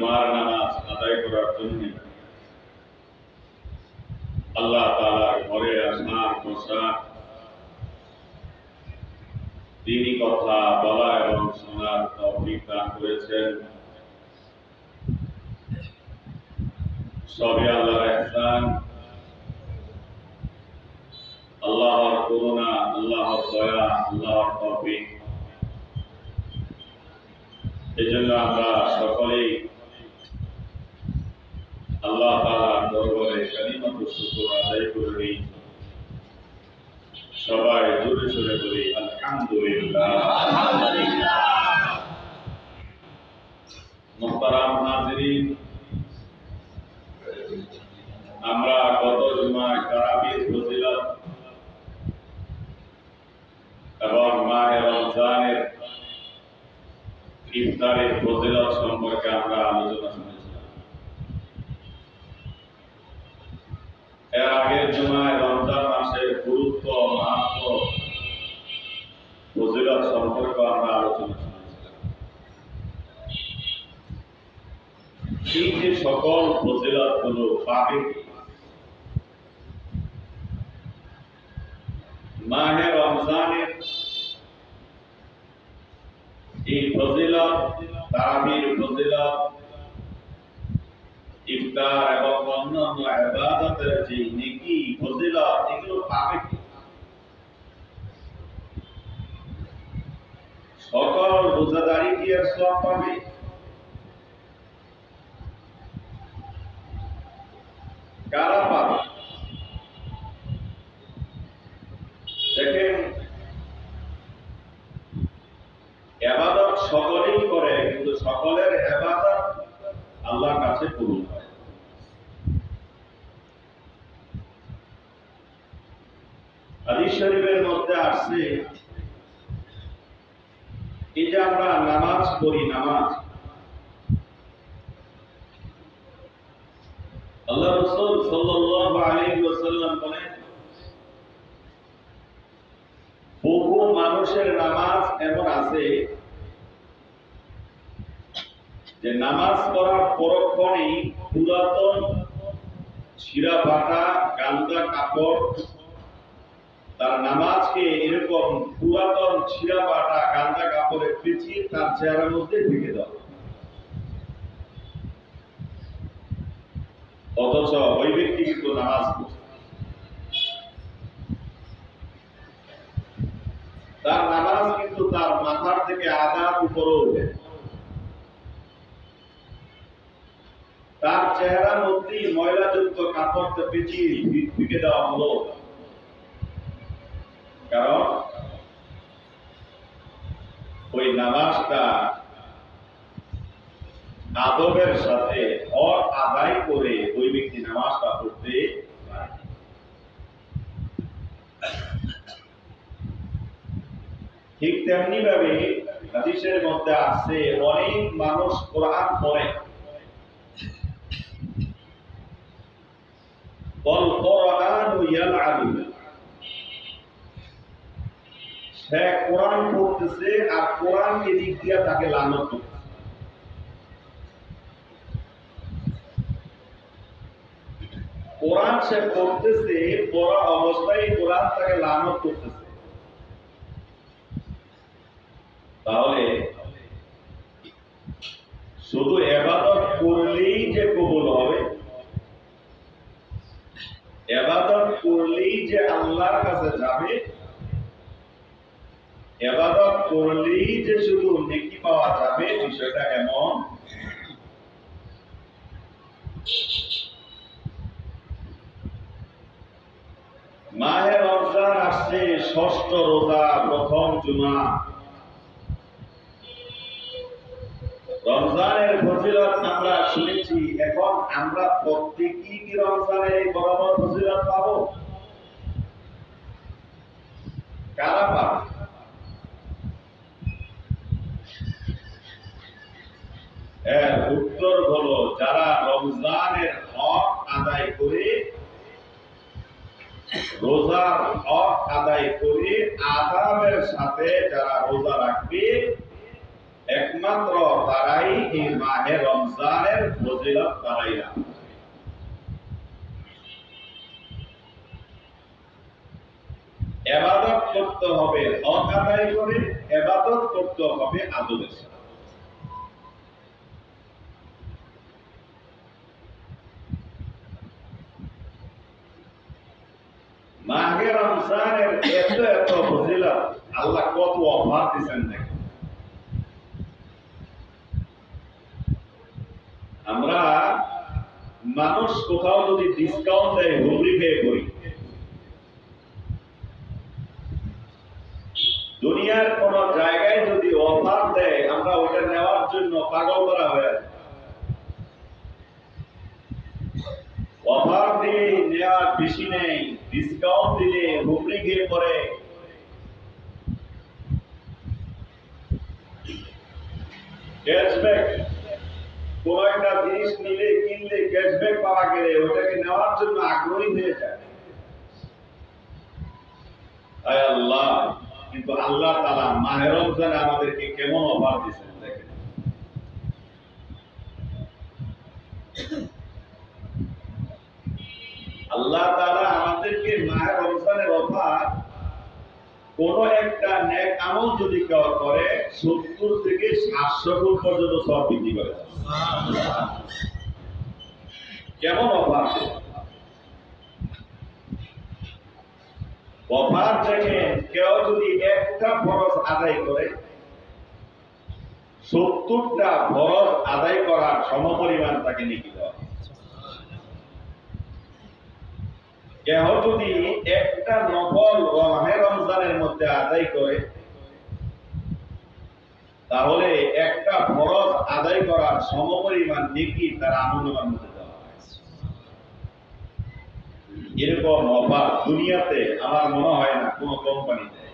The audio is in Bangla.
জুমার নামাজ আদায় করার জন্য আল্লাহ তাআলার ঘরে আসার বসার দ্বীনি কথা বলা এবং শোনার তৌফিক দান করেছেন। সবই আল্লাহর ইহসান, আল্লাহর করুণা, আল্লাহর দয়া, আল্লাহর তৌফিক। এজন্য আমরা সকলেই আল্লাহ তাআলার দরবারে কালিমাতুশ শুকর আদায় করি। সবাই জোরে জোরে বলি আলহামদুলিল্লাহ। মুহতারাম হাজিরিন, আমরা গত জুমায় তারাবির ফজিলত এবং মাহে রমজানের ইফতারের ফজিলত সম্পর্কে আমরা আলোচনা শুনেছিলাম। এর আগের জুমায় রমজান মাসের গুরুত্ব, মাহাত্ম্য, ফজিলত সম্পর্কে আমরা আলোচনা শুনেছিলাম। এই যে সকল ফজিলত গুলো পাবে মাহে রমজানের এই ফজিলত, তারাবির ফজিলত, ইফতার এবং অন্যান্য ইবাদতের যে নেকি ফজিলত, এগুলো পাবে সকল রোজাদারি কি আর সওয়াব পাবে? কারা পাবে? দেখেন, ইবাদত সকলেই করে, কিন্তু সকলের ইবাদত আল্লাহর কাছে কবুল হয়। হাদিস শরীফের মধ্যে আসছে, এই যে আমরা নামাজ পড়ি, নামাজ আল্লাহ রাসূল সাল্লাল্লাহু আলাইহি ওয়াসাল্লাম বলেন, বহু মানুষের নামাজ এমন আছে যে নামাজ পড়ার পরক্ষণেই পুরাতন ছিঁড়া ফাটা গান্দা কাপড় তার নামাজকে এরকম পুরাতন ছিঁড়া ফাটা গান্দা কাপড়ে পেঁচিয়ে তার চেহারার মধ্যে ঢেকে দেওয়া, অথচ ওই ব্যক্তি কিন্তু নামাজ পড়ছে, তার নামাজ কিন্তু তার মাথার থেকে আধার উপরে উঠে, তার চেহারার মধ্যেই ময়লাযুক্ত কাপড়টা পেঁচিয়ে ঢেকে দেওয়া হলো। কারণ ওই নামাজটা আদবের সাথে হক আদায় করে ওই ব্যক্তি নামাজটা পড়তে পারে। ঠিক তেমনি ভাবে হাদিসের মধ্যে আছে, অনেক মানুষ কোরআন পড়ে, বল কোরআন ইয়ালআবু, সে কোরআন পড়তেছে আর কোরআনকে দিক দিয়ে তাকে লানত করতেছে। কোরআন সে পড়তেছে, পড়া অবস্থায় কোরআন তাকে লানত করতেছে। তাহলে শুধু ইবাদত করলেই যে কবুল হবে, ইবাদত করলেই যে আল্লাহর কাছে যাবে, ইবাদত করলেই যে শুধু নেকি পাওয়া যাবে, বিষয়টা এমন। মাহে রমজান আসছে, ষষ্ঠ রোজা, প্রথম জুমা। রমজানের ফজিলত আমরা শুনেছি, এখন আমরা প্রত্যেকেই কি রমজানের এই বরাবর ফজিলত পাবো? কারা পাবে? এর উত্তর হলো, যারা রমজানের হক আদায় করে, রোজার হক আদায় করে আদাবের সাথে যারা রোজা রাখবে একমাত্র তারাই এই মাহে রমজানের ফজিলত তারাই রাখে। ইবাদত করতে হবে হক আদায় করে, ইবাদত করতে হবে আদবের সাথে। মাহে রমজানের এত এত ফজিলত, আল্লাহ কত অফার দিয়েছেন দেখেন। আমরা মানুষ কোথাও যদি ডিসকাউন্ট দেয় হুমড়ি খেয়ে পড়ি। দুনিয়ার কোন জায়গায় যদি অফার দেয় আমরা ওটা নেওয়ার জন্য পাগল করা হয়ে যায়। অফার দিলে নেওয়ার বেশি নেই, ডিসকাউন্ট দিলে হুমড়ি খেয়ে পড়ে। ক্যাশব্যাক, কোন একটা জিনিস নিলে কিনলে ক্যাশব্যাক পাওয়া গেলে ওটাকে নেওয়ার জন্য আগ্রহী হয়ে যায়। আয় আল্লাহ, কিন্তু আল্লাহ তাআলা মাহে রমজানে আমাদেরকে কেমন অফার দিয়েছেন দেখেন। আল্লাহ তাআলা আমাদেরকে মাহে রমজানের অফার, কোন একটা নেক আমল যদি কেউ করে 70 থেকে 700 গুণ পর্যন্ত সওয়াব বৃদ্ধি করে। কেমন অফার! অফার থেকে কেউ যদি একটা ফরজ আদায় করে 70টা ফরজ আদায় করার সমপরিমাণ তাকে নেকি দেওয়া। কেউ যদি একটা নফল মাহে রমজানের মধ্যে আদায় করে তাহলে একটা ফরজ আদায় করার সমপরিমাণ নেকি তার আমলনামার মধ্যে দেওয়া হয়। এরকম অফার দুনিয়াতে আমার মনে হয় না কোন কোম্পানি দেয়।